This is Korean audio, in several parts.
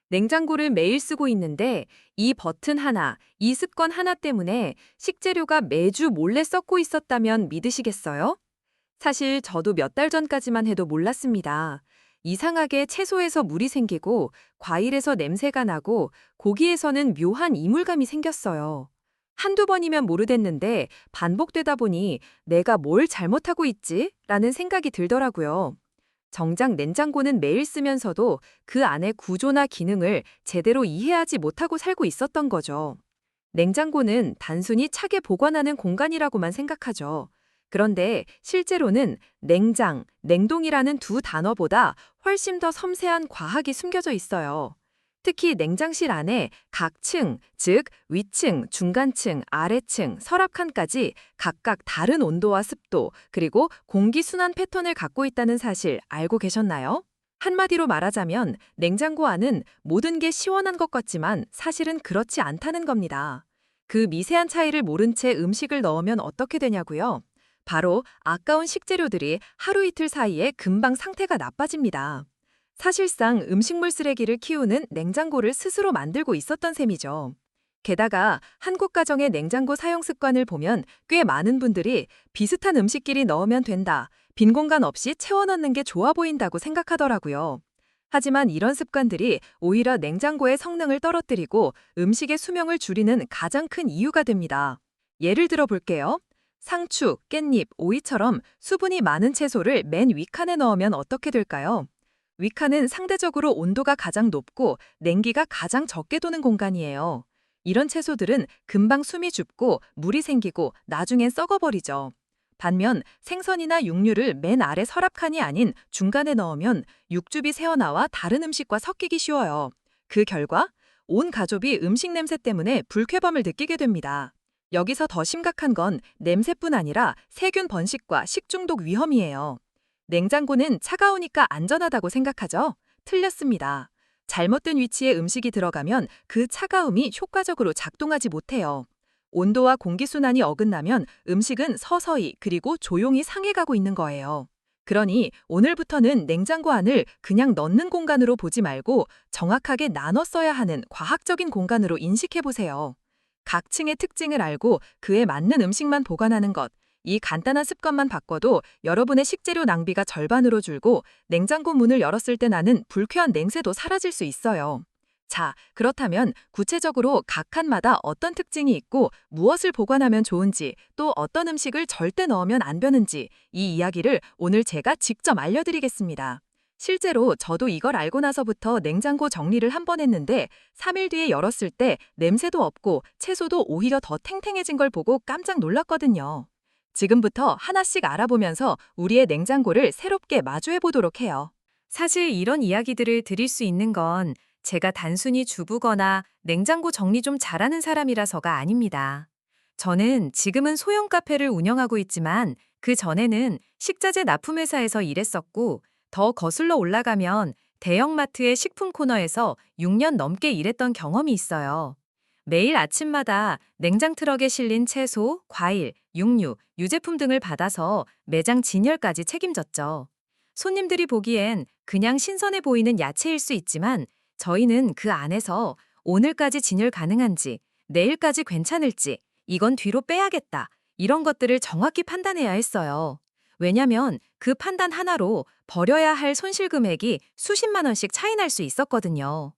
냉장고를 매일 쓰고 있는데 이 버튼 하나, 이 습관 하나 때문에 식재료가 매주 몰래 썩고 있었다면 믿으시겠어요? 사실 저도 몇 달 전까지만 해도 몰랐습니다. 이상하게 채소에서 물이 생기고 과일에서 냄새가 나고 고기에서는 묘한 이물감이 생겼어요. 한두 번이면 모르겠는데 반복되다 보니 내가 뭘 잘못하고 있지? 라는 생각이 들더라고요. 정작 냉장고는 매일 쓰면서도 그 안의 구조나 기능을 제대로 이해하지 못하고 살고 있었던 거죠. 냉장고는 단순히 차게 보관하는 공간이라고만 생각하죠. 그런데 실제로는 냉장, 냉동이라는 두 단어보다 훨씬 더 섬세한 과학이 숨겨져 있어요. 특히 냉장실 안에 각 층, 즉 위층, 중간층, 아래층, 서랍칸까지 각각 다른 온도와 습도, 그리고 공기 순환 패턴을 갖고 있다는 사실 알고 계셨나요? 한마디로 말하자면 냉장고 안은 모든 게 시원한 것 같지만 사실은 그렇지 않다는 겁니다. 그 미세한 차이를 모른 채 음식을 넣으면 어떻게 되냐고요? 바로 아까운 식재료들이 하루 이틀 사이에 금방 상태가 나빠집니다. 사실상 음식물 쓰레기를 키우는 냉장고를 스스로 만들고 있었던 셈이죠. 게다가 한국 가정의 냉장고 사용 습관을 보면 꽤 많은 분들이 비슷한 음식끼리 넣으면 된다, 빈 공간 없이 채워 넣는 게 좋아 보인다고 생각하더라고요. 하지만 이런 습관들이 오히려 냉장고의 성능을 떨어뜨리고 음식의 수명을 줄이는 가장 큰 이유가 됩니다. 예를 들어 볼게요. 상추, 깻잎, 오이처럼 수분이 많은 채소를 맨 윗칸에 넣으면 어떻게 될까요? 윗칸은 상대적으로 온도가 가장 높고 냉기가 가장 적게 도는 공간이에요. 이런 채소들은 금방 숨이 죽고 물이 생기고 나중엔 썩어버리죠. 반면 생선이나 육류를 맨 아래 서랍칸이 아닌 중간에 넣으면 육즙이 새어나와 다른 음식과 섞이기 쉬워요. 그 결과 온 가족이 음식 냄새 때문에 불쾌감을 느끼게 됩니다. 여기서 더 심각한 건 냄새뿐 아니라 세균 번식과 식중독 위험이에요. 냉장고는 차가우니까 안전하다고 생각하죠? 틀렸습니다. 잘못된 위치에 음식이 들어가면 그 차가움이 효과적으로 작동하지 못해요. 온도와 공기순환이 어긋나면 음식은 서서히 그리고 조용히 상해가고 있는 거예요. 그러니 오늘부터는 냉장고 안을 그냥 넣는 공간으로 보지 말고 정확하게 나눠 써야 하는 과학적인 공간으로 인식해 보세요. 각 층의 특징을 알고 그에 맞는 음식만 보관하는 것, 이 간단한 습관만 바꿔도 여러분의 식재료 낭비가 절반으로 줄고 냉장고 문을 열었을 때 나는 불쾌한 냉새도 사라질 수 있어요. 자, 그렇다면 구체적으로 각 칸마다 어떤 특징이 있고 무엇을 보관하면 좋은지, 또 어떤 음식을 절대 넣으면 안 되는지 이 이야기를 오늘 제가 직접 알려드리겠습니다. 실제로 저도 이걸 알고 나서부터 냉장고 정리를 한 번 했는데 3일 뒤에 열었을 때 냄새도 없고 채소도 오히려 더 탱탱해진 걸 보고 깜짝 놀랐거든요. 지금부터 하나씩 알아보면서 우리의 냉장고를 새롭게 마주해 보도록 해요. 사실 이런 이야기들을 드릴 수 있는 건 제가 단순히 주부거나 냉장고 정리 좀 잘하는 사람이라서가 아닙니다. 저는 지금은 소형 카페를 운영하고 있지만 그 전에는 식자재 납품회사에서 일했었고 더 거슬러 올라가면 대형마트의 식품 코너에서 6년 넘게 일했던 경험이 있어요. 매일 아침마다 냉장 트럭에 실린 채소, 과일, 육류, 유제품 등을 받아서 매장 진열까지 책임졌죠. 손님들이 보기엔 그냥 신선해 보이는 야채일 수 있지만 저희는 그 안에서 오늘까지 진열 가능한지, 내일까지 괜찮을지, 이건 뒤로 빼야겠다, 이런 것들을 정확히 판단해야 했어요. 왜냐면 그 판단 하나로 버려야 할 손실 금액이 수십만 원씩 차이 날 수 있었거든요.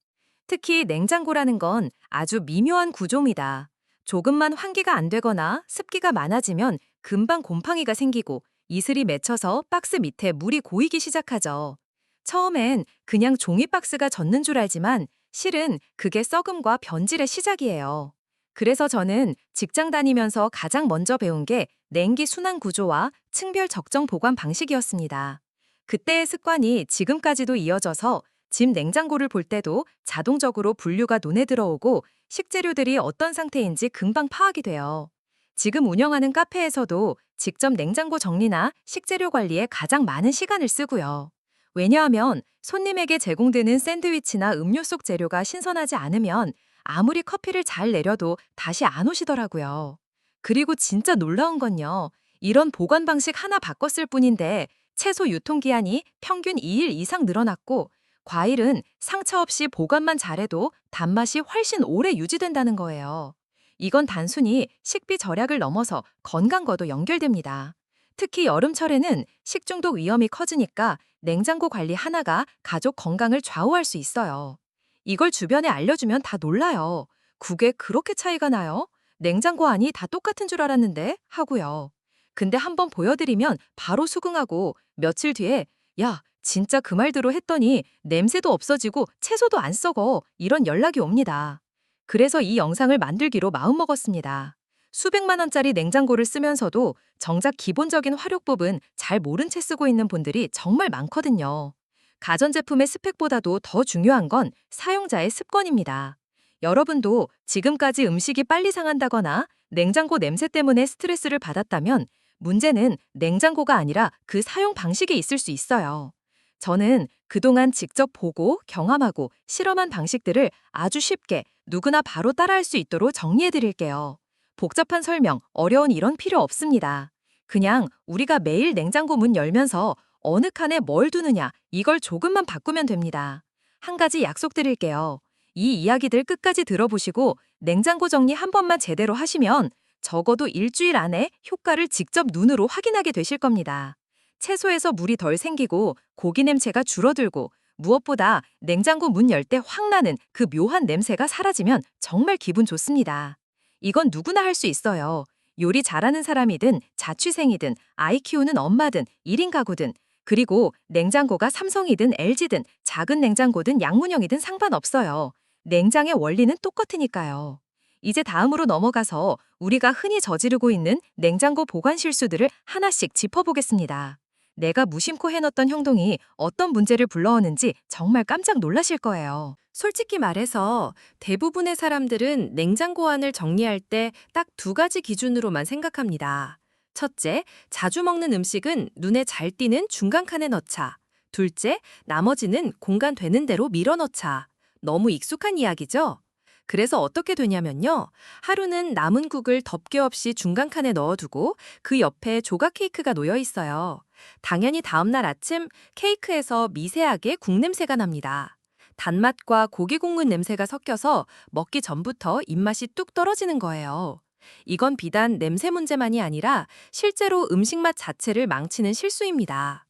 특히 냉장고라는 건 아주 미묘한 구조입니다. 조금만 환기가 안 되거나 습기가 많아지면 금방 곰팡이가 생기고 이슬이 맺혀서 박스 밑에 물이 고이기 시작하죠. 처음엔 그냥 종이 박스가 젖는 줄 알지만 실은 그게 썩음과 변질의 시작이에요. 그래서 저는 직장 다니면서 가장 먼저 배운 게 냉기 순환 구조와 층별 적정 보관 방식이었습니다. 그때의 습관이 지금까지도 이어져서 집 냉장고를 볼 때도 자동적으로 분류가 눈에 들어오고 식재료들이 어떤 상태인지 금방 파악이 돼요. 지금 운영하는 카페에서도 직접 냉장고 정리나 식재료 관리에 가장 많은 시간을 쓰고요. 왜냐하면 손님에게 제공되는 샌드위치나 음료 속 재료가 신선하지 않으면 아무리 커피를 잘 내려도 다시 안 오시더라고요. 그리고 진짜 놀라운 건요. 이런 보관 방식 하나 바꿨을 뿐인데 채소 유통기한이 평균 2일 이상 늘어났고 과일은 상처 없이 보관만 잘해도 단맛이 훨씬 오래 유지된다는 거예요. 이건 단순히 식비 절약을 넘어서 건강과도 연결됩니다. 특히 여름철에는 식중독 위험이 커지니까 냉장고 관리 하나가 가족 건강을 좌우할 수 있어요. 이걸 주변에 알려주면 다 놀라요. 국에 그렇게 차이가 나요? 냉장고 안이 다 똑같은 줄 알았는데? 하고요. 근데 한번 보여드리면 바로 수긍하고 며칠 뒤에 야, 진짜 그 말대로 했더니 냄새도 없어지고 채소도 안 썩어. 이런 연락이 옵니다. 그래서 이 영상을 만들기로 마음먹었습니다. 수백만 원짜리 냉장고를 쓰면서도 정작 기본적인 활용법은 잘 모른 채 쓰고 있는 분들이 정말 많거든요. 가전제품의 스펙보다도 더 중요한 건 사용자의 습관입니다. 여러분도 지금까지 음식이 빨리 상한다거나 냉장고 냄새 때문에 스트레스를 받았다면 문제는 냉장고가 아니라 그 사용 방식에 있을 수 있어요. 저는 그동안 직접 보고 경험하고 실험한 방식들을 아주 쉽게 누구나 바로 따라할 수 있도록 정리해 드릴게요. 복잡한 설명, 어려운 이론 필요 없습니다. 그냥 우리가 매일 냉장고 문 열면서 어느 칸에 뭘 두느냐 이걸 조금만 바꾸면 됩니다. 한 가지 약속드릴게요. 이 이야기들 끝까지 들어보시고 냉장고 정리 한 번만 제대로 하시면 적어도 일주일 안에 효과를 직접 눈으로 확인하게 되실 겁니다. 채소에서 물이 덜 생기고 고기 냄새가 줄어들고 무엇보다 냉장고 문 열 때 확 나는 그 묘한 냄새가 사라지면 정말 기분 좋습니다. 이건 누구나 할 수 있어요. 요리 잘하는 사람이든 자취생이든 아이 키우는 엄마든 1인 가구든 그리고 냉장고가 삼성이든 LG든 작은 냉장고든 양문형이든 상관없어요. 냉장의 원리는 똑같으니까요. 이제 다음으로 넘어가서 우리가 흔히 저지르고 있는 냉장고 보관 실수들을 하나씩 짚어보겠습니다. 내가 무심코 해놓던 행동이 어떤 문제를 불러오는지 정말 깜짝 놀라실 거예요. 솔직히 말해서 대부분의 사람들은 냉장고 안을 정리할 때 딱 두 가지 기준으로만 생각합니다. 첫째, 자주 먹는 음식은 눈에 잘 띄는 중간 칸에 넣자. 둘째, 나머지는 공간 되는 대로 밀어 넣자. 너무 익숙한 이야기죠? 그래서 어떻게 되냐면요. 하루는 남은 국을 덮개 없이 중간 칸에 넣어두고 그 옆에 조각 케이크가 놓여 있어요. 당연히 다음날 아침 케이크에서 미세하게 국 냄새가 납니다. 단맛과 고기 국물 냄새가 섞여서 먹기 전부터 입맛이 뚝 떨어지는 거예요. 이건 비단 냄새 문제만이 아니라 실제로 음식 맛 자체를 망치는 실수입니다.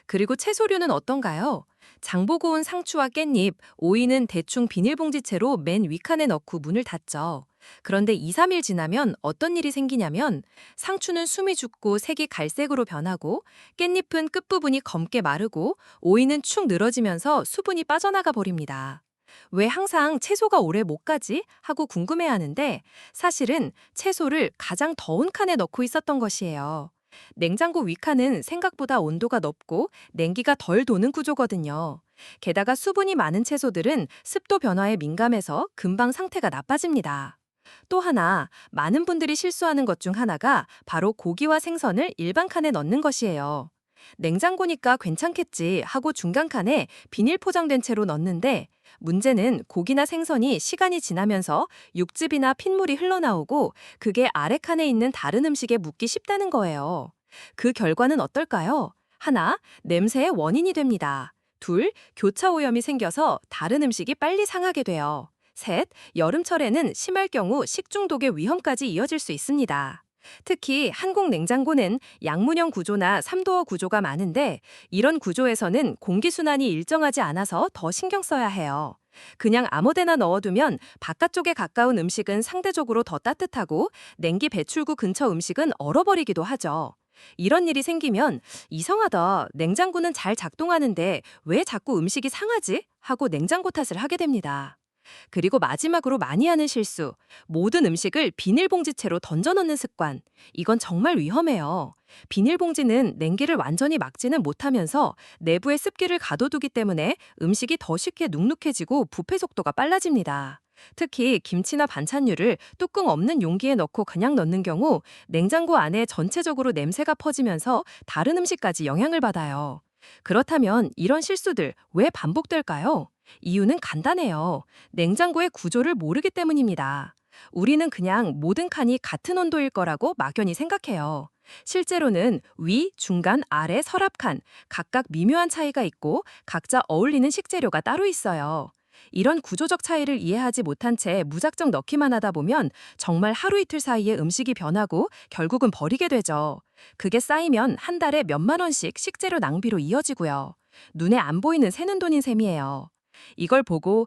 그리고 채소류는 어떤가요? 장보고 온 상추와 깻잎, 오이는 대충 비닐봉지채로 맨 윗칸에 넣고 문을 닫죠. 그런데 2, 3일 지나면 어떤 일이 생기냐면 상추는 숨이 죽고 색이 갈색으로 변하고 깻잎은 끝부분이 검게 마르고 오이는 축 늘어지면서 수분이 빠져나가 버립니다. 왜 항상 채소가 오래 못 가지? 하고 궁금해하는데 사실은 채소를 가장 더운 칸에 넣고 있었던 것이에요. 냉장고 윗칸은 생각보다 온도가 높고 냉기가 덜 도는 구조거든요. 게다가 수분이 많은 채소들은 습도 변화에 민감해서 금방 상태가 나빠집니다. 또 하나, 많은 분들이 실수하는 것 중 하나가 바로 고기와 생선을 일반 칸에 넣는 것이에요. 냉장고니까 괜찮겠지 하고 중간 칸에 비닐 포장된 채로 넣는데 문제는 고기나 생선이 시간이 지나면서 육즙이나 핏물이 흘러나오고 그게 아래 칸에 있는 다른 음식에 묻기 쉽다는 거예요. 그 결과는 어떨까요? 하나, 냄새의 원인이 됩니다. 둘, 교차 오염이 생겨서 다른 음식이 빨리 상하게 돼요. 셋, 여름철에는 심할 경우 식중독의 위험까지 이어질 수 있습니다. 특히 한국 냉장고는 양문형 구조나 3도어 구조가 많은데 이런 구조에서는 공기순환이 일정하지 않아서 더 신경 써야 해요. 그냥 아무데나 넣어두면 바깥쪽에 가까운 음식은 상대적으로 더 따뜻하고 냉기 배출구 근처 음식은 얼어버리기도 하죠. 이런 일이 생기면 이상하다, 냉장고는 잘 작동하는데 왜 자꾸 음식이 상하지? 하고 냉장고 탓을 하게 됩니다. 그리고 마지막으로 많이 하는 실수, 모든 음식을 비닐봉지채로 던져 넣는 습관. 이건 정말 위험해요. 비닐봉지는 냉기를 완전히 막지는 못하면서 내부에 습기를 가둬두기 때문에 음식이 더 쉽게 눅눅해지고 부패 속도가 빨라집니다. 특히 김치나 반찬류를 뚜껑 없는 용기에 넣고 그냥 넣는 경우 냉장고 안에 전체적으로 냄새가 퍼지면서 다른 음식까지 영향을 받아요. 그렇다면 이런 실수들 왜 반복될까요? 이유는 간단해요. 냉장고의 구조를 모르기 때문입니다. 우리는 그냥 모든 칸이 같은 온도일 거라고 막연히 생각해요. 실제로는 위, 중간, 아래, 서랍 칸 각각 미묘한 차이가 있고 각자 어울리는 식재료가 따로 있어요. 이런 구조적 차이를 이해하지 못한 채 무작정 넣기만 하다 보면 정말 하루 이틀 사이에 음식이 변하고 결국은 버리게 되죠. 그게 쌓이면 한 달에 몇만 원씩 식재료 낭비로 이어지고요. 눈에 안 보이는 새는 돈인 셈이에요. 이걸 보고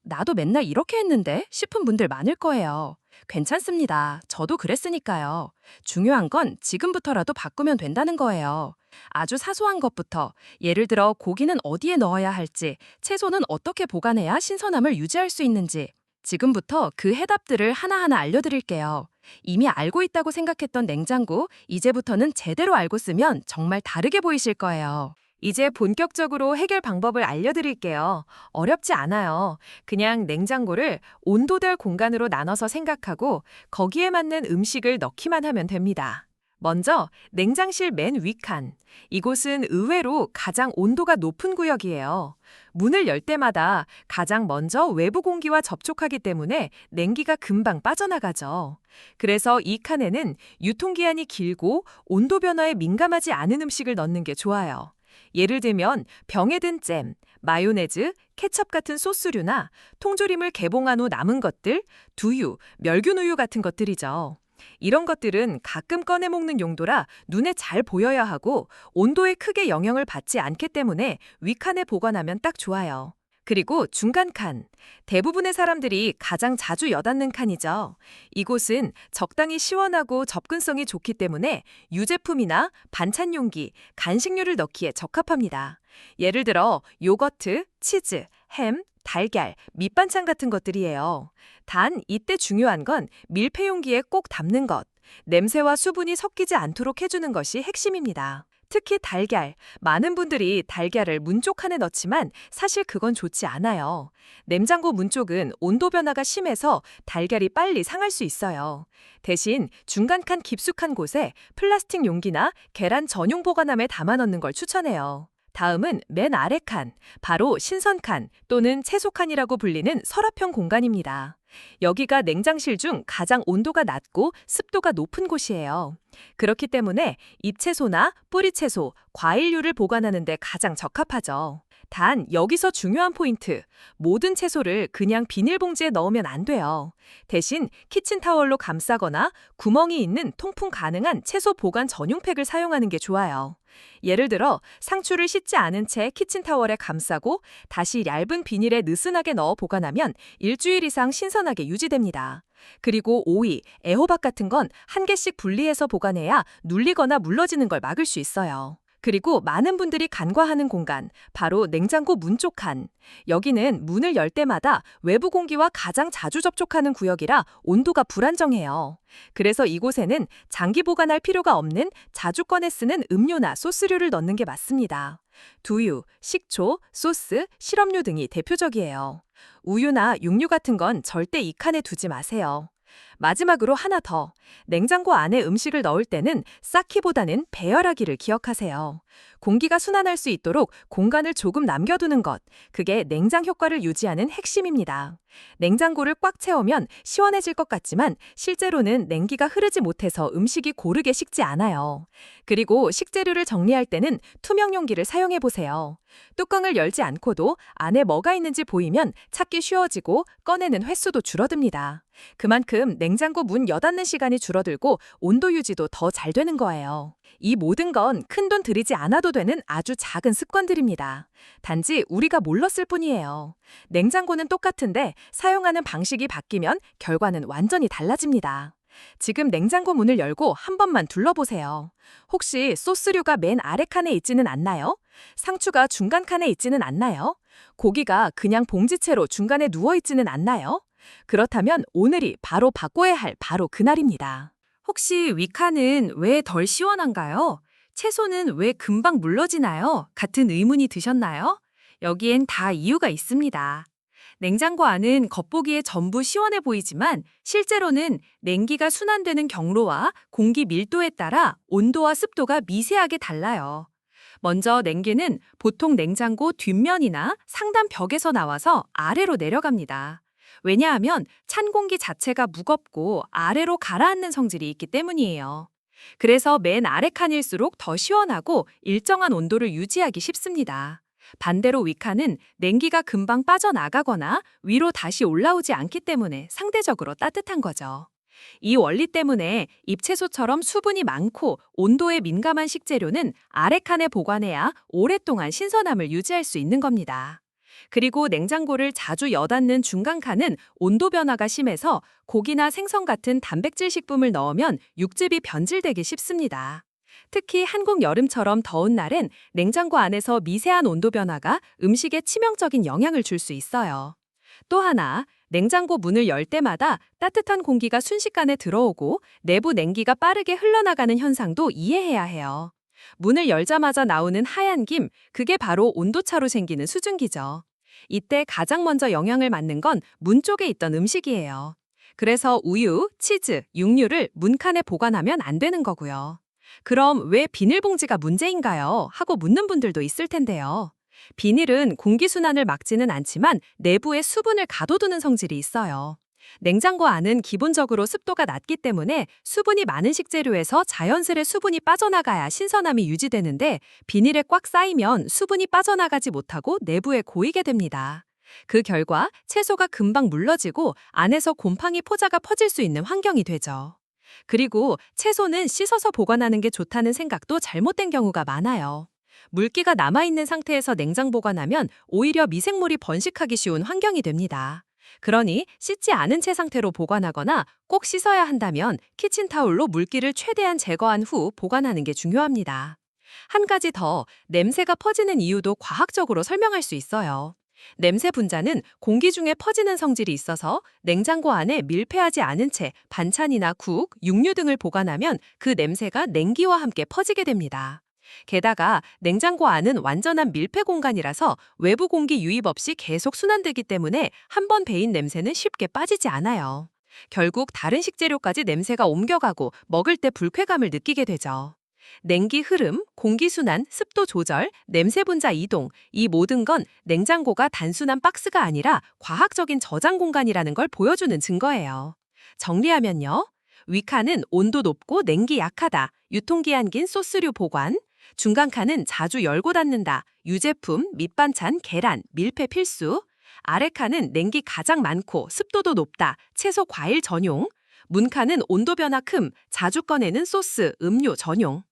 나도 맨날 이렇게 했는데 싶은 분들 많을 거예요. 괜찮습니다. 저도 그랬으니까요. 중요한 건 지금부터라도 바꾸면 된다는 거예요. 아주 사소한 것부터, 예를 들어 고기는 어디에 넣어야 할지, 채소는 어떻게 보관해야 신선함을 유지할 수 있는지, 지금부터 그 해답들을 하나하나 알려드릴게요. 이미 알고 있다고 생각했던 냉장고, 이제부터는 제대로 알고 쓰면 정말 다르게 보이실 거예요. 이제 본격적으로 해결 방법을 알려드릴게요. 어렵지 않아요. 그냥 냉장고를 온도별 공간으로 나눠서 생각하고 거기에 맞는 음식을 넣기만 하면 됩니다. 먼저 냉장실 맨 윗칸. 이곳은 의외로 가장 온도가 높은 구역이에요. 문을 열 때마다 가장 먼저 외부 공기와 접촉하기 때문에 냉기가 금방 빠져나가죠. 그래서 이 칸에는 유통기한이 길고 온도 변화에 민감하지 않은 음식을 넣는 게 좋아요. 예를 들면 병에 든 잼, 마요네즈, 케첩 같은 소스류나 통조림을 개봉한 후 남은 것들, 두유, 멸균 우유 같은 것들이죠. 이런 것들은 가끔 꺼내 먹는 용도라 눈에 잘 보여야 하고 온도에 크게 영향을 받지 않기 때문에 윗칸에 보관하면 딱 좋아요. 그리고 중간 칸. 대부분의 사람들이 가장 자주 여닫는 칸이죠. 이곳은 적당히 시원하고 접근성이 좋기 때문에 유제품이나 반찬 용기, 간식류를 넣기에 적합합니다. 예를 들어 요거트, 치즈, 햄, 달걀, 밑반찬 같은 것들이에요. 단 이때 중요한 건 밀폐 용기에 꼭 담는 것, 냄새와 수분이 섞이지 않도록 해주는 것이 핵심입니다. 특히 달걀, 많은 분들이 달걀을 문 쪽 칸에 넣지만 사실 그건 좋지 않아요. 냉장고 문 쪽은 온도 변화가 심해서 달걀이 빨리 상할 수 있어요. 대신 중간 칸 깊숙한 곳에 플라스틱 용기나 계란 전용 보관함에 담아 넣는 걸 추천해요. 다음은 맨 아래 칸, 바로 신선 칸 또는 채소 칸이라고 불리는 서랍형 공간입니다. 여기가 냉장실 중 가장 온도가 낮고 습도가 높은 곳이에요. 그렇기 때문에 잎채소나 뿌리채소, 과일류를 보관하는 데 가장 적합하죠. 단 여기서 중요한 포인트, 모든 채소를 그냥 비닐봉지에 넣으면 안 돼요. 대신 키친타월로 감싸거나 구멍이 있는 통풍 가능한 채소 보관 전용팩을 사용하는 게 좋아요. 예를 들어 상추를 씻지 않은 채 키친타월에 감싸고 다시 얇은 비닐에 느슨하게 넣어 보관하면 일주일 이상 신선하게 유지됩니다. 그리고 오이, 애호박 같은 건 한 개씩 분리해서 보관해야 눌리거나 물러지는 걸 막을 수 있어요. 그리고 많은 분들이 간과하는 공간, 바로 냉장고 문 쪽 칸. 여기는 문을 열 때마다 외부 공기와 가장 자주 접촉하는 구역이라 온도가 불안정해요. 그래서 이곳에는 장기 보관할 필요가 없는 자주 꺼내 쓰는 음료나 소스류를 넣는 게 맞습니다. 두유, 식초, 소스, 시럽류 등이 대표적이에요. 우유나 육류 같은 건 절대 이 칸에 두지 마세요. 마지막으로 하나 더. 냉장고 안에 음식을 넣을 때는 쌓기보다는 배열하기를 기억하세요. 공기가 순환할 수 있도록 공간을 조금 남겨두는 것. 그게 냉장 효과를 유지하는 핵심입니다. 냉장고를 꽉 채우면 시원해질 것 같지만 실제로는 냉기가 흐르지 못해서 음식이 고르게 식지 않아요. 그리고 식재료를 정리할 때는 투명 용기를 사용해 보세요. 뚜껑을 열지 않고도 안에 뭐가 있는지 보이면 찾기 쉬워지고 꺼내는 횟수도 줄어듭니다. 그만큼 냉장고 문 여닫는 시간이 줄어들고 온도 유지도 더 잘 되는 거예요. 이 모든 건 큰돈 들이지 않아도 되는 아주 작은 습관들입니다. 단지 우리가 몰랐을 뿐이에요. 냉장고는 똑같은데 사용하는 방식이 바뀌면 결과는 완전히 달라집니다. 지금 냉장고 문을 열고 한 번만 둘러보세요. 혹시 소스류가 맨 아래 칸에 있지는 않나요? 상추가 중간 칸에 있지는 않나요? 고기가 그냥 봉지채로 중간에 누워있지는 않나요? 그렇다면 오늘이 바로 바꿔야 할 바로 그날입니다. 혹시 위칸은 왜 덜 시원한가요? 채소는 왜 금방 물러지나요? 같은 의문이 드셨나요? 여기엔 다 이유가 있습니다. 냉장고 안은 겉보기에 전부 시원해 보이지만 실제로는 냉기가 순환되는 경로와 공기 밀도에 따라 온도와 습도가 미세하게 달라요. 먼저 냉기는 보통 냉장고 뒷면이나 상단 벽에서 나와서 아래로 내려갑니다. 왜냐하면 찬 공기 자체가 무겁고 아래로 가라앉는 성질이 있기 때문이에요. 그래서 맨 아래 칸일수록 더 시원하고 일정한 온도를 유지하기 쉽습니다. 반대로 윗칸은 냉기가 금방 빠져나가거나 위로 다시 올라오지 않기 때문에 상대적으로 따뜻한 거죠. 이 원리 때문에 잎채소처럼 수분이 많고 온도에 민감한 식재료는 아래 칸에 보관해야 오랫동안 신선함을 유지할 수 있는 겁니다. 그리고 냉장고를 자주 여닫는 중간 칸은 온도 변화가 심해서 고기나 생선 같은 단백질 식품을 넣으면 육즙이 변질되기 쉽습니다. 특히 한국 여름처럼 더운 날엔 냉장고 안에서 미세한 온도 변화가 음식에 치명적인 영향을 줄 수 있어요. 또 하나, 냉장고 문을 열 때마다 따뜻한 공기가 순식간에 들어오고 내부 냉기가 빠르게 흘러나가는 현상도 이해해야 해요. 문을 열자마자 나오는 하얀 김, 그게 바로 온도차로 생기는 수증기죠. 이때 가장 먼저 영향을 받는 건 문 쪽에 있던 음식이에요. 그래서 우유, 치즈, 육류를 문칸에 보관하면 안 되는 거고요. 그럼 왜 비닐봉지가 문제인가요? 하고 묻는 분들도 있을 텐데요. 비닐은 공기순환을 막지는 않지만 내부에 수분을 가둬두는 성질이 있어요. 냉장고 안은 기본적으로 습도가 낮기 때문에 수분이 많은 식재료에서 자연스레 수분이 빠져나가야 신선함이 유지되는데 비닐에 꽉 쌓이면 수분이 빠져나가지 못하고 내부에 고이게 됩니다. 그 결과 채소가 금방 물러지고 안에서 곰팡이 포자가 퍼질 수 있는 환경이 되죠. 그리고 채소는 씻어서 보관하는 게 좋다는 생각도 잘못된 경우가 많아요. 물기가 남아있는 상태에서 냉장 보관하면 오히려 미생물이 번식하기 쉬운 환경이 됩니다. 그러니 씻지 않은 채 상태로 보관하거나 꼭 씻어야 한다면 키친타올로 물기를 최대한 제거한 후 보관하는 게 중요합니다. 한 가지 더, 냄새가 퍼지는 이유도 과학적으로 설명할 수 있어요. 냄새 분자는 공기 중에 퍼지는 성질이 있어서 냉장고 안에 밀폐하지 않은 채 반찬이나 국, 육류 등을 보관하면 그 냄새가 냉기와 함께 퍼지게 됩니다. 게다가 냉장고 안은 완전한 밀폐 공간이라서 외부 공기 유입 없이 계속 순환되기 때문에 한 번 배인 냄새는 쉽게 빠지지 않아요. 결국 다른 식재료까지 냄새가 옮겨가고 먹을 때 불쾌감을 느끼게 되죠. 냉기 흐름, 공기 순환, 습도 조절, 냄새 분자 이동, 이 모든 건 냉장고가 단순한 박스가 아니라 과학적인 저장 공간이라는 걸 보여주는 증거예요. 정리하면요. 위칸은 온도 높고 냉기 약하다, 유통기한 긴 소스류 보관. 중간 칸은 자주 열고 닫는다, 유제품, 밑반찬, 계란, 밀폐 필수. 아래 칸은 냉기 가장 많고 습도도 높다, 채소 과일 전용. 문 칸은 온도 변화 큼, 자주 꺼내는 소스, 음료 전용.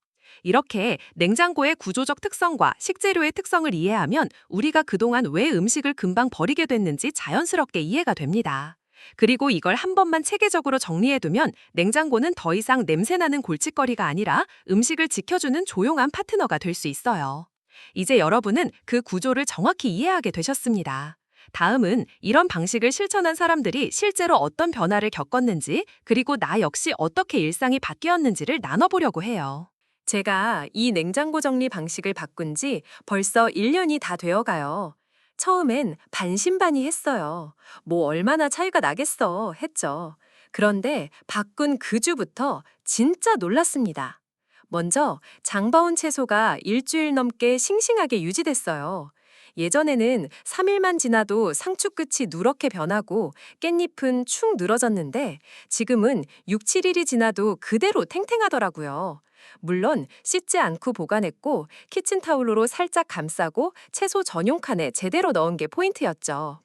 이렇게 냉장고의 구조적 특성과 식재료의 특성을 이해하면 우리가 그동안 왜 음식을 금방 버리게 됐는지 자연스럽게 이해가 됩니다. 그리고 이걸 한 번만 체계적으로 정리해두면 냉장고는 더 이상 냄새나는 골칫거리가 아니라 음식을 지켜주는 조용한 파트너가 될 수 있어요. 이제 여러분은 그 구조를 정확히 이해하게 되셨습니다. 다음은 이런 방식을 실천한 사람들이 실제로 어떤 변화를 겪었는지, 그리고 나 역시 어떻게 일상이 바뀌었는지를 나눠보려고 해요. 제가 이 냉장고 정리 방식을 바꾼 지 벌써 1년이 다 되어가요. 처음엔 반신반의했어요. 뭐 얼마나 차이가 나겠어 했죠. 그런데 바꾼 그 주부터 진짜 놀랐습니다. 먼저 장바온 채소가 일주일 넘게 싱싱하게 유지됐어요. 예전에는 3일만 지나도 상추 끝이 누렇게 변하고 깻잎은 축 늘어졌는데 지금은 6, 7일이 지나도 그대로 탱탱하더라고요. 물론 씻지 않고 보관했고 키친타올로 살짝 감싸고 채소 전용 칸에 제대로 넣은 게 포인트였죠.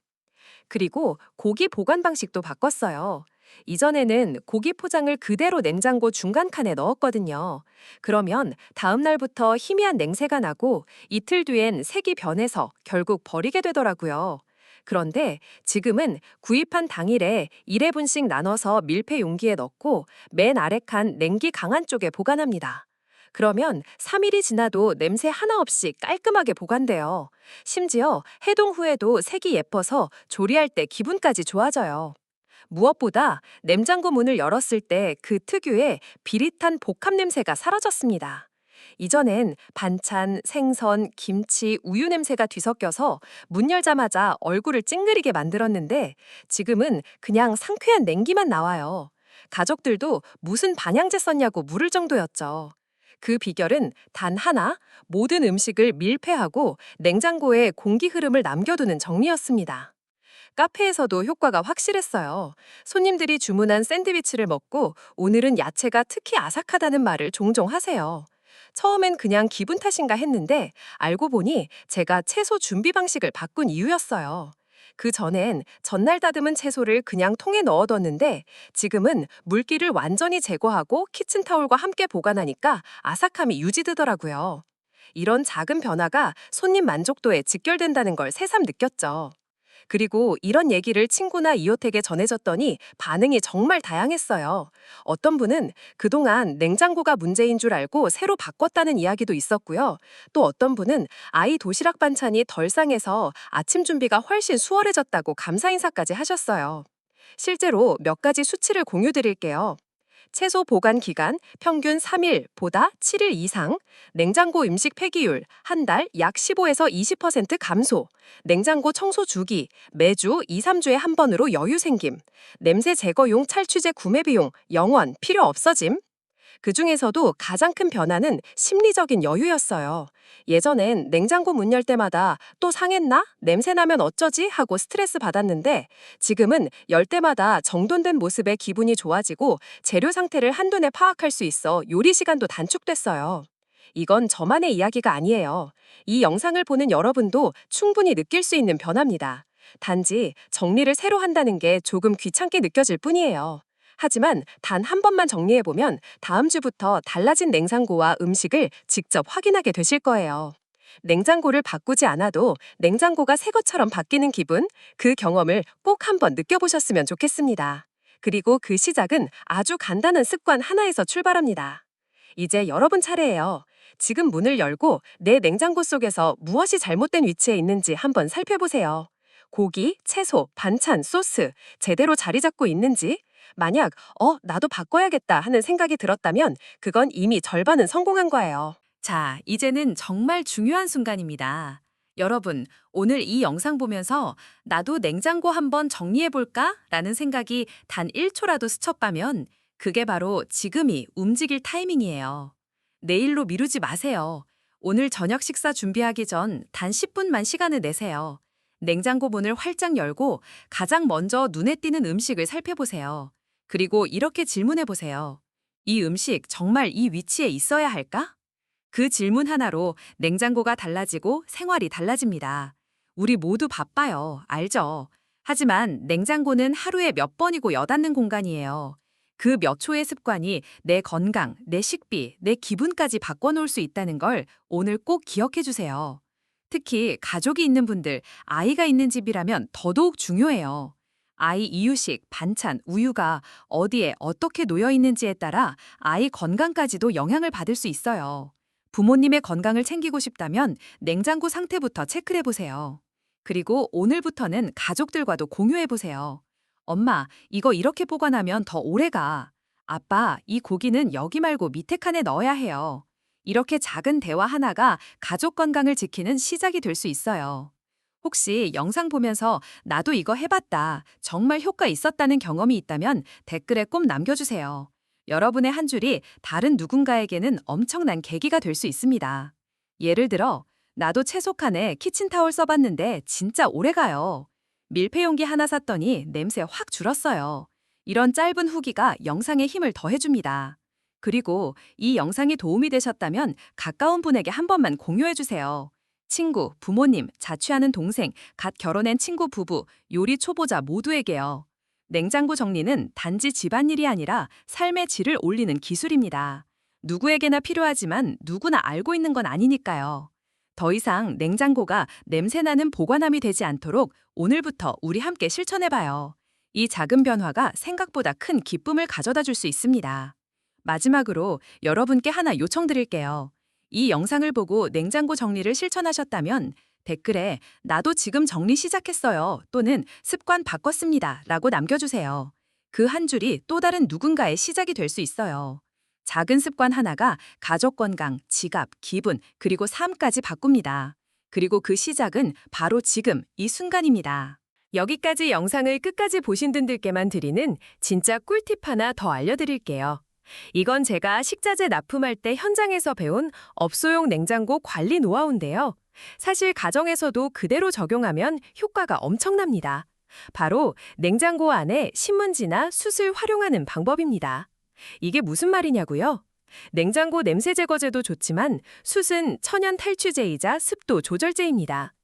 그리고 고기 보관 방식도 바꿨어요. 이전에는 고기 포장을 그대로 냉장고 중간 칸에 넣었거든요. 그러면 다음 날부터 희미한 냉새가 나고 이틀 뒤엔 색이 변해서 결국 버리게 되더라고요. 그런데 지금은 구입한 당일에 1회분씩 나눠서 밀폐 용기에 넣고 맨 아래 칸 냉기 강한 쪽에 보관합니다. 그러면 3일이 지나도 냄새 하나 없이 깔끔하게 보관돼요. 심지어 해동 후에도 색이 예뻐서 조리할 때 기분까지 좋아져요. 무엇보다 냉장고 문을 열었을 때 그 특유의 비릿한 복합 냄새가 사라졌습니다. 이전엔 반찬, 생선, 김치, 우유 냄새가 뒤섞여서 문 열자마자 얼굴을 찡그리게 만들었는데 지금은 그냥 상쾌한 냉기만 나와요. 가족들도 무슨 반향제 썼냐고 물을 정도였죠. 그 비결은 단 하나, 모든 음식을 밀폐하고 냉장고에 공기 흐름을 남겨두는 정리였습니다. 카페에서도 효과가 확실했어요. 손님들이 주문한 샌드위치를 먹고 오늘은 야채가 특히 아삭하다는 말을 종종 하세요. 처음엔 그냥 기분 탓인가 했는데 알고 보니 제가 채소 준비 방식을 바꾼 이유였어요. 그 전엔 전날 다듬은 채소를 그냥 통에 넣어뒀는데 지금은 물기를 완전히 제거하고 키친타올과 함께 보관하니까 아삭함이 유지되더라고요. 이런 작은 변화가 손님 만족도에 직결된다는 걸 새삼 느꼈죠. 그리고 이런 얘기를 친구나 이웃에게 전해줬더니 반응이 정말 다양했어요. 어떤 분은 그동안 냉장고가 문제인 줄 알고 새로 바꿨다는 이야기도 있었고요. 또 어떤 분은 아이 도시락 반찬이 덜 상해서 아침 준비가 훨씬 수월해졌다고 감사 인사까지 하셨어요. 실제로 몇 가지 수치를 공유 드릴게요. 채소 보관 기간 평균 3일보다 7일 이상, 냉장고 음식 폐기율 한 달 약 15에서 20% 감소, 냉장고 청소 주기 매주 2, 3주에 한 번으로 여유 생김, 냄새 제거용 찰취제 구매 비용 0원 필요 없어짐. 그중에서도 가장 큰 변화는 심리적인 여유였어요. 예전엔 냉장고 문 열 때마다 또 상했나? 냄새 나면 어쩌지? 하고 스트레스 받았는데 지금은 열 때마다 정돈된 모습에 기분이 좋아지고 재료 상태를 한눈에 파악할 수 있어 요리 시간도 단축됐어요. 이건 저만의 이야기가 아니에요. 이 영상을 보는 여러분도 충분히 느낄 수 있는 변화입니다. 단지 정리를 새로 한다는 게 조금 귀찮게 느껴질 뿐이에요. 하지만 단 한 번만 정리해보면 다음 주부터 달라진 냉장고와 음식을 직접 확인하게 되실 거예요. 냉장고를 바꾸지 않아도 냉장고가 새 것처럼 바뀌는 기분, 그 경험을 꼭 한번 느껴보셨으면 좋겠습니다. 그리고 그 시작은 아주 간단한 습관 하나에서 출발합니다. 이제 여러분 차례예요. 지금 문을 열고 내 냉장고 속에서 무엇이 잘못된 위치에 있는지 한번 살펴보세요. 고기, 채소, 반찬, 소스, 제대로 자리 잡고 있는지, 만약 나도 바꿔야겠다 하는 생각이 들었다면 그건 이미 절반은 성공한 거예요. 자, 이제는 정말 중요한 순간입니다. 여러분, 오늘 이 영상 보면서 나도 냉장고 한번 정리해볼까? 라는 생각이 단 1초라도 스쳤다면 그게 바로 지금이 움직일 타이밍이에요. 내일로 미루지 마세요. 오늘 저녁 식사 준비하기 전 단 10분만 시간을 내세요. 냉장고 문을 활짝 열고 가장 먼저 눈에 띄는 음식을 살펴보세요. 그리고 이렇게 질문해 보세요. 이 음식 정말 이 위치에 있어야 할까? 그 질문 하나로 냉장고가 달라지고 생활이 달라집니다. 우리 모두 바빠요. 알죠? 하지만 냉장고는 하루에 몇 번이고 여닫는 공간이에요. 그 몇 초의 습관이 내 건강, 내 식비, 내 기분까지 바꿔놓을 수 있다는 걸 오늘 꼭 기억해 주세요. 특히 가족이 있는 분들, 아이가 있는 집이라면 더더욱 중요해요. 아이 이유식, 반찬, 우유가 어디에 어떻게 놓여 있는지에 따라 아이 건강까지도 영향을 받을 수 있어요. 부모님의 건강을 챙기고 싶다면 냉장고 상태부터 체크해 보세요. 그리고 오늘부터는 가족들과도 공유해 보세요. 엄마, 이거 이렇게 보관하면 더 오래 가. 아빠, 이 고기는 여기 말고 밑에 칸에 넣어야 해요. 이렇게 작은 대화 하나가 가족 건강을 지키는 시작이 될 수 있어요. 혹시 영상 보면서 나도 이거 해봤다, 정말 효과 있었다는 경험이 있다면 댓글에 꼭 남겨주세요. 여러분의 한 줄이 다른 누군가에게는 엄청난 계기가 될 수 있습니다. 예를 들어, 나도 채소 칸에 키친타올 써봤는데 진짜 오래가요. 밀폐용기 하나 샀더니 냄새 확 줄었어요. 이런 짧은 후기가 영상에 힘을 더해줍니다. 그리고 이 영상이 도움이 되셨다면 가까운 분에게 한 번만 공유해주세요. 친구, 부모님, 자취하는 동생, 갓 결혼한 친구 부부, 요리 초보자 모두에게요. 냉장고 정리는 단지 집안일이 아니라 삶의 질을 올리는 기술입니다. 누구에게나 필요하지만 누구나 알고 있는 건 아니니까요. 더 이상 냉장고가 냄새나는 보관함이 되지 않도록 오늘부터 우리 함께 실천해봐요. 이 작은 변화가 생각보다 큰 기쁨을 가져다 줄 수 있습니다. 마지막으로 여러분께 하나 요청드릴게요. 이 영상을 보고 냉장고 정리를 실천하셨다면 댓글에 나도 지금 정리 시작했어요 또는 습관 바꿨습니다 라고 남겨주세요. 그 한 줄이 또 다른 누군가의 시작이 될 수 있어요. 작은 습관 하나가 가족 건강, 지갑, 기분, 그리고 삶까지 바꿉니다. 그리고 그 시작은 바로 지금 이 순간입니다. 여기까지 영상을 끝까지 보신 분들께만 드리는 진짜 꿀팁 하나 더 알려드릴게요. 이건 제가 식자재 납품할 때 현장에서 배운 업소용 냉장고 관리 노하우인데요. 사실 가정에서도 그대로 적용하면 효과가 엄청납니다. 바로 냉장고 안에 신문지나 숯을 활용하는 방법입니다. 이게 무슨 말이냐고요? 냉장고 냄새 제거제도 좋지만 숯은 천연 탈취제이자 습도 조절제입니다.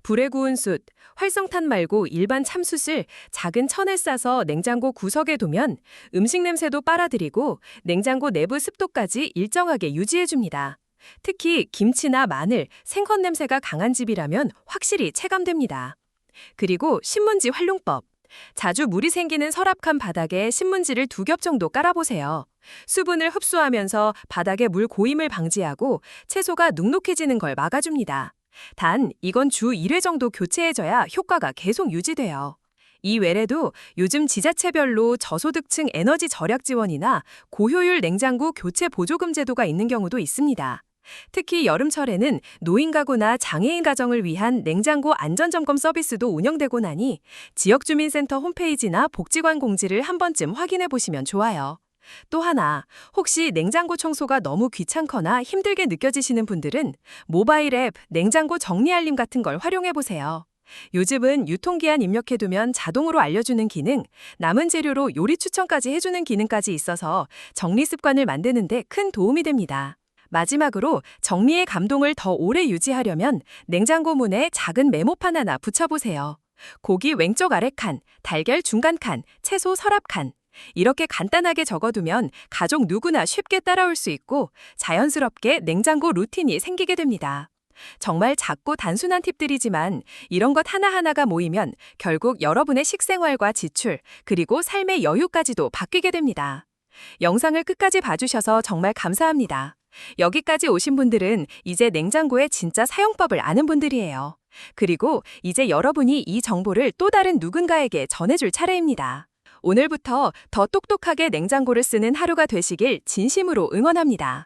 불에 구운 숯, 활성탄 말고 일반 참숯을 작은 천에 싸서 냉장고 구석에 두면 음식 냄새도 빨아들이고 냉장고 내부 습도까지 일정하게 유지해줍니다. 특히 김치나 마늘, 생선 냄새가 강한 집이라면 확실히 체감됩니다. 그리고 신문지 활용법. 자주 물이 생기는 서랍칸 바닥에 신문지를 2겹 정도 깔아보세요. 수분을 흡수하면서 바닥에 물 고임을 방지하고 채소가 눅눅해지는 걸 막아줍니다. 단, 이건 주 1회 정도 교체해줘야 효과가 계속 유지돼요. 이 외에도 요즘 지자체별로 저소득층 에너지 절약 지원이나 고효율 냉장고 교체 보조금 제도가 있는 경우도 있습니다. 특히 여름철에는 노인 가구나 장애인 가정을 위한 냉장고 안전점검 서비스도 운영되곤 하니 지역주민센터 홈페이지나 복지관 공지를 한 번쯤 확인해 보시면 좋아요. 또 하나, 혹시 냉장고 청소가 너무 귀찮거나 힘들게 느껴지시는 분들은 모바일 앱 냉장고 정리 알림 같은 걸 활용해 보세요. 요즘은 유통기한 입력해두면 자동으로 알려주는 기능, 남은 재료로 요리 추천까지 해주는 기능까지 있어서 정리 습관을 만드는 데 큰 도움이 됩니다. 마지막으로 정리의 감동을 더 오래 유지하려면 냉장고 문에 작은 메모판 하나 붙여보세요. 고기 왼쪽 아래 칸, 달걀 중간 칸, 채소 서랍 칸. 이렇게 간단하게 적어두면 가족 누구나 쉽게 따라올 수 있고 자연스럽게 냉장고 루틴이 생기게 됩니다. 정말 작고 단순한 팁들이지만 이런 것 하나하나가 모이면 결국 여러분의 식생활과 지출, 그리고 삶의 여유까지도 바뀌게 됩니다. 영상을 끝까지 봐주셔서 정말 감사합니다. 여기까지 오신 분들은 이제 냉장고의 진짜 사용법을 아는 분들이에요. 그리고 이제 여러분이 이 정보를 또 다른 누군가에게 전해줄 차례입니다. 오늘부터 더 똑똑하게 냉장고를 쓰는 하루가 되시길 진심으로 응원합니다.